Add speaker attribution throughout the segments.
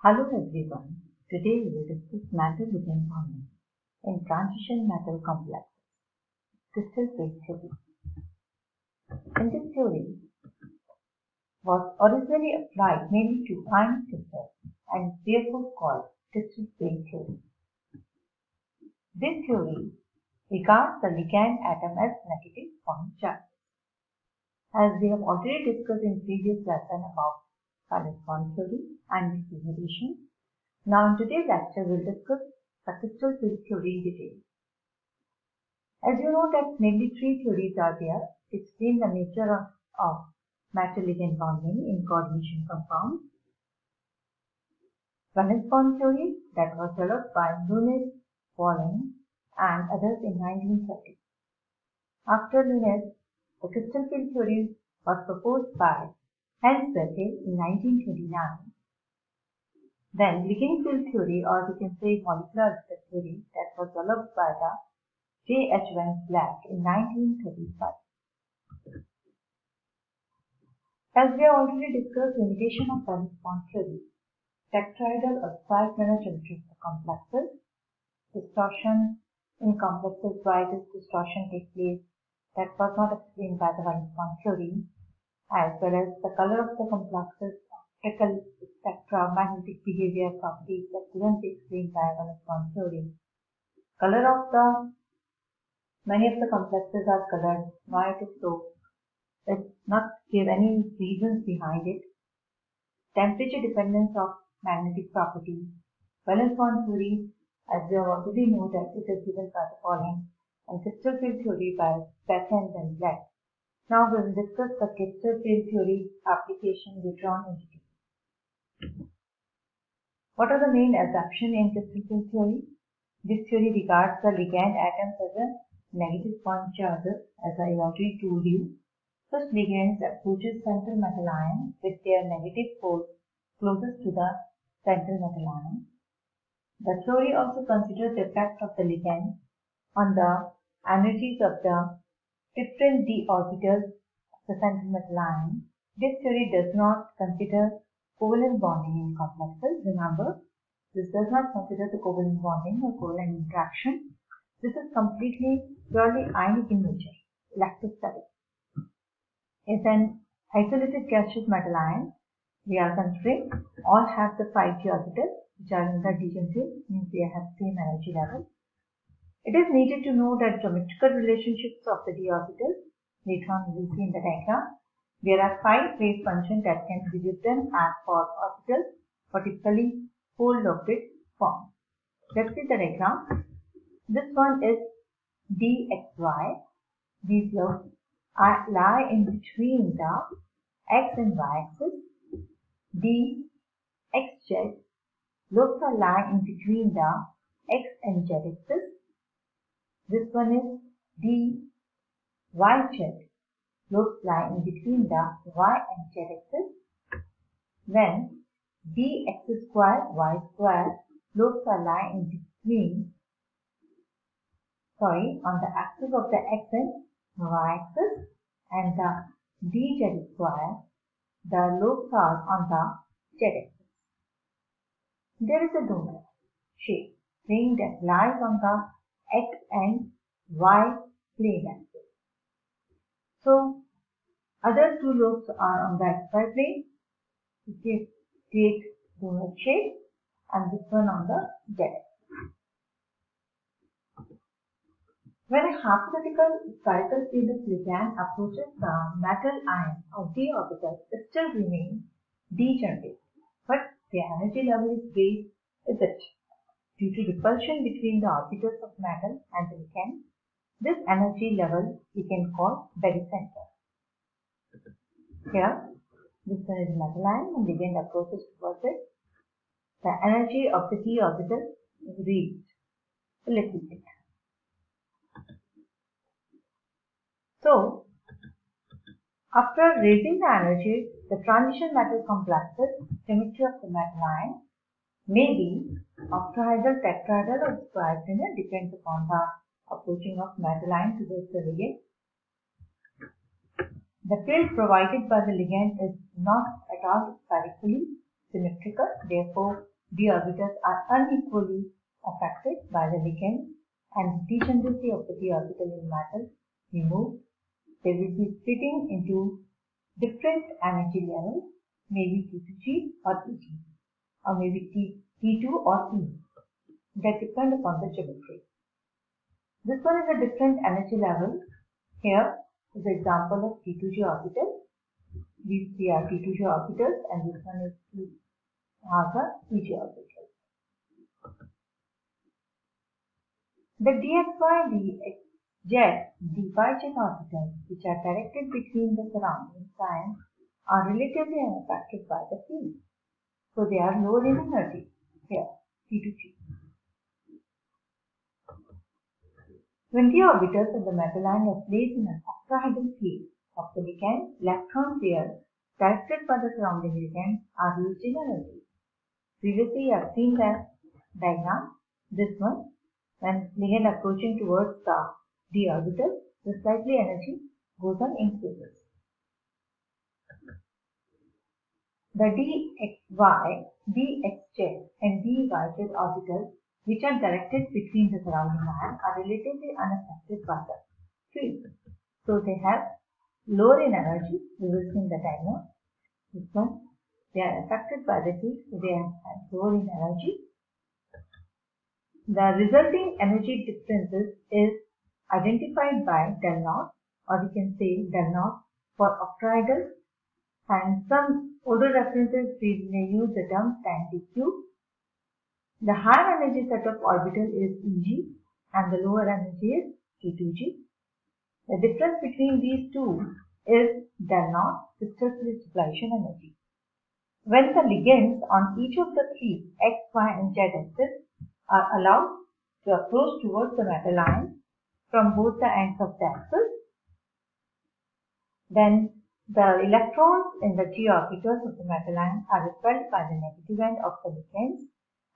Speaker 1: Hello everyone. Today we will discuss metal-ligand bonding in transition metal complexes. Crystal field theory. In this theory was originally applied mainly to iron crystals and therefore called crystal field theory. This theory regards the ligand atom as negative point charges. As we have already discussed in previous lesson about valence bond theory and its derivation, now in today's lecture we will discuss the crystal field theory in detail. As you know that mainly three theories are there to explain the nature of metal-ligand bonding in coordination compounds. Valence bond theory that was developed by Lunis, Pauling and others in 1930. After Lunis, the crystal field theory was proposed by Hans Bethe in 1929. Then ligand field theory, or we can say molecular orbital theory, that was developed by the J. H. Van Vleck in 1935. As we have already discussed limitation of valence bond theory, tetrahedral or square-planar geometry of the complexes, distortion in complexes, why this distortion takes place, that was not explained by the valence bond theory, as well as the color of the complexes, optical spectra, magnetic behavior properties that couldn't be explained by valence bond theory. Color of many of the complexes are colored. Why it is so? Let's not give any reasons behind it. Temperature dependence of magnetic properties. Valence bond theory, as we have already know that it is given by the following, and crystal field theory by Bethe and Van Vleck. Now we will discuss the crystal field theory application later on in detail. What are the main assumptions in crystal field theory? This theory regards the ligand atoms as a negative point charges, as I already told you. Such ligands approaches central metal ion with their negative pole closest to the central metal ion. The theory also considers the effect of the ligand on the energies of the different d orbitals of the central metal ion. This theory does not consider covalent bonding in complexes. Remember, this does not consider the covalent bonding or covalent interaction. This is completely purely ionic in nature, electrostatic. Is an isolated gaseous metal ion. We are considering all have the 5d orbitals which are in the d field, means they have same energy level. It is needed to know that geometrical relationships of the d orbitals. Later on we will see in the diagram. There are 5 wave functions that can be written as for orbitals for typically whole located form. Let's see the diagram. This one is dxy. These lobes lie in between the x and y axis. dxz lobes are lying in between the x and z axis. This one is dyz. Lobes lie in between the y and z axis. Then dx square y square lobes are lying in between, on the axis of the x and y axis, and the dz square, the lobes are on the z axis. There is a donut shape ring that lies on the x and y plane axis. So, other two lobes are on the xy plane, which create donut shape, and this one on the z axis. When a hypothetical spherical field of ligand approaches the metal ion of d orbital, it still remains degenerate, but the energy level is raised with it due to repulsion between the orbitals of metal and the ligand. This energy level we can call barycenter. Here, this one is metal ion and ligand approaches towards it. The energy of the d orbital is raised a little bit. So, after raising the energy, the transition metal complexes, symmetry of the metal ion, may be octahedral, tetrahedral or square-planar, depends upon the approaching of metal ion towards the ligand. The field provided by the ligand is not at all spherically symmetrical, therefore d orbitals are unequally affected by the ligands and the degeneracy of the d orbital in metal removed, they will be splitting into different energy levels, maybe T2G or EG, or maybe T2 or E. That depends upon the geometry. This one is a different energy level. Here is the example of T2G orbital. These three are T2G orbitals and this one is the EG orbital. The dxy, dxz, dyz orbitals, which are directed between the surrounding ions, are relatively unaffected by the field. So they are lower in energy. Here, T2G. When the orbitals of the metal ion are placed in an octahedral field of the ligand, electron pairs directed by the surrounding ligand are used in energy. Previously, you have seen the diagram. This one, when ligand approaching towards the d orbital, the slightly energy goes on increases. The dxy, dxz, and dyz orbitals, which are directed between the surrounding ion, are relatively unaffected by the field. So they have lower in energy. We will see in the diagram. This one, they are affected by the field, so they are lower in energy. The resulting energy differences is identified by del naught, or we can say del naught for octahedral, and some older references we may use the term tan dq. The higher energy set of orbital is Eg and the lower energy is T2G. The difference between these two is del naught, crystal field stabilization energy. When the ligands on each of the three x, y and z axes are allowed to approach towards the metal ion from both the ends of the axis, then the electrons in the d orbitals of the metal ion are repelled by the negative end of the ligands,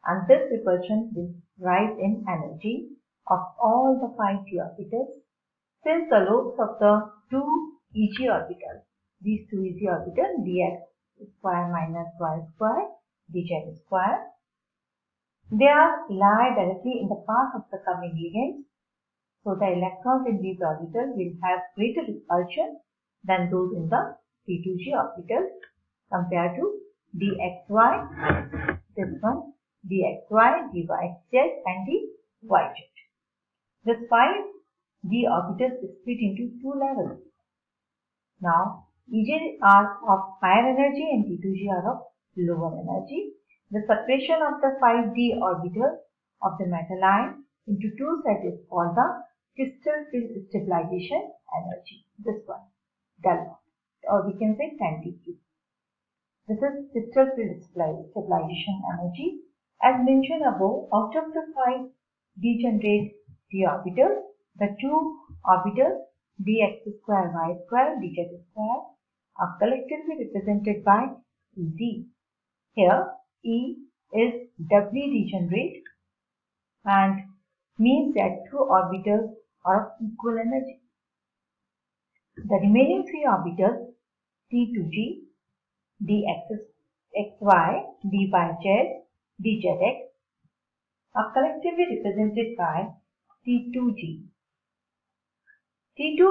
Speaker 1: and this repulsion will rise in energy of all the 5 d orbitals, since the lobes of the 2 Eg orbitals, these 2 Eg orbitals, dx square minus y square, dz square, they lie directly in the path of the coming ligands. So the electrons in these orbitals will have greater repulsion than those in the T2G orbitals compared to dxy, this one, dxy, dyz and dyz. This 5 d orbitals is split into 2 levels. Now, Eg are of higher energy and T2G are of lower energy. The separation of the 5 d orbitals of the metal ion into 2 sets is called the crystal field stabilization energy. This one, del naught, or we can say tan dq. This is crystal field stabilization energy. As mentioned above, out of the 5 degenerate d orbitals, the 2 orbitals dx square y square dz square are collectively represented by Ez. Here, E is doubly degenerate and means that 2 orbitals are of equal energy. The remaining 3 orbitals T2G, dxy, dyz, dzx are collectively represented by T2G. T2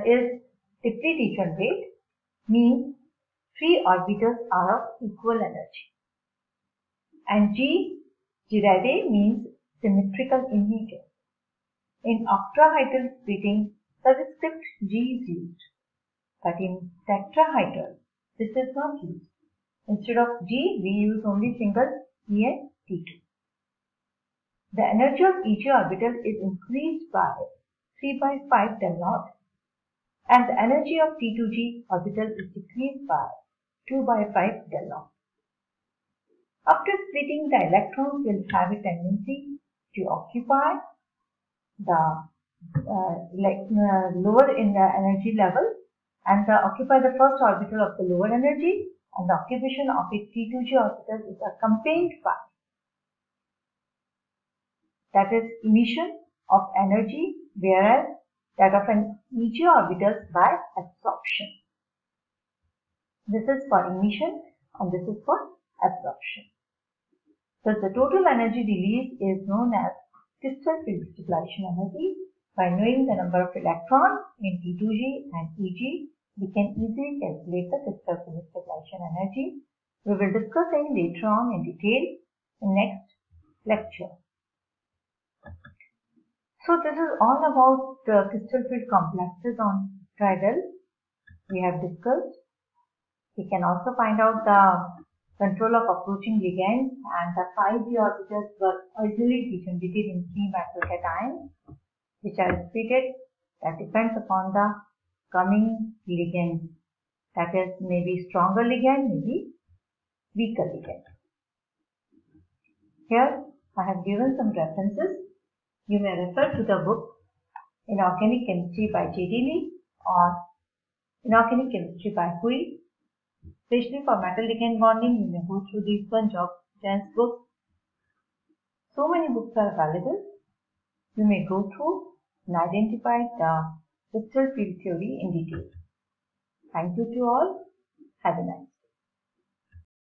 Speaker 1: is deeply degenerate, means 3 orbitals are of equal energy. And G, gyraide, means symmetrical in nature. In octahedral splitting, subscript G is used, but in tetrahedral, this is not used. Instead of G, we use only single E and T2. The energy of each orbital is increased by 3/5 del naught, and the energy of T2G orbital is decreased by 2/5 del naught. After splitting, the electrons will have a tendency to occupy the lower in the energy level and occupy the first orbital of the lower energy, and the occupation of its T2G orbital is accompanied by, that is, emission of energy, whereas that of an EG orbital by absorption. This is for emission and this is for absorption. Thus, the total energy released is known as crystal field stabilization energy. By knowing the number of electrons in T2G and EG, we can easily calculate the crystal field stabilization energy. We will discuss it later on in detail in next lecture. So this is all about crystal field complexes on Crytal. We have discussed. We can also find out the control of approaching ligands, and the 5d orbitals were originally degenerated in 3 microcations, which are repeated. That depends upon the coming ligand. That is, maybe stronger ligand, maybe weaker ligand. Here I have given some references. You may refer to the book Inorganic Chemistry by J.D. Lee or Inorganic Chemistry by Hui. Especially for metal ligand bonding, you may go through these bunch of dense books. So many books are available. You may go through and identify the crystal field theory in detail. Thank you to all. Have a nice day.